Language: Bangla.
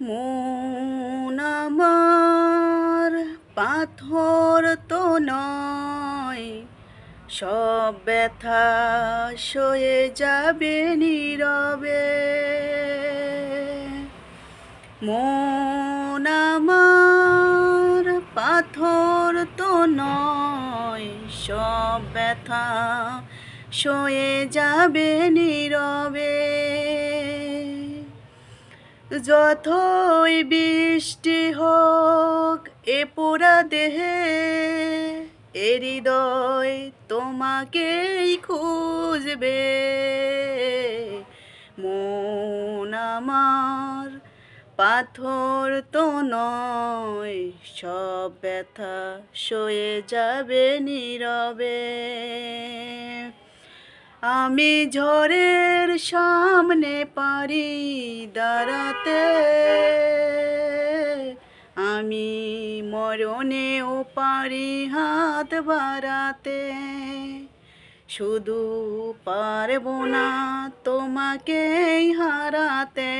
মন আমার পাথর তো নয়, সব ব্যথা সয়ে যাবে নীরবে। মন আমার পাথর তো নয়, সব ব্যথা সয়ে যাবে নীরবে। যতই বৃষ্টি হোক এ পোড়া দেহে, এ হৃদয় তোমাকেই খুঁজবে। মন আমার পাথর তো নয়, সব ব্যথা সয়ে যাবে নীরবে। আমি ঝড়ের সামনে পারি দাঁড়াতে, আমি মরণেও পারি হাত বাড়াতে। শুধু পারবো না তোমাকেই হারাতে।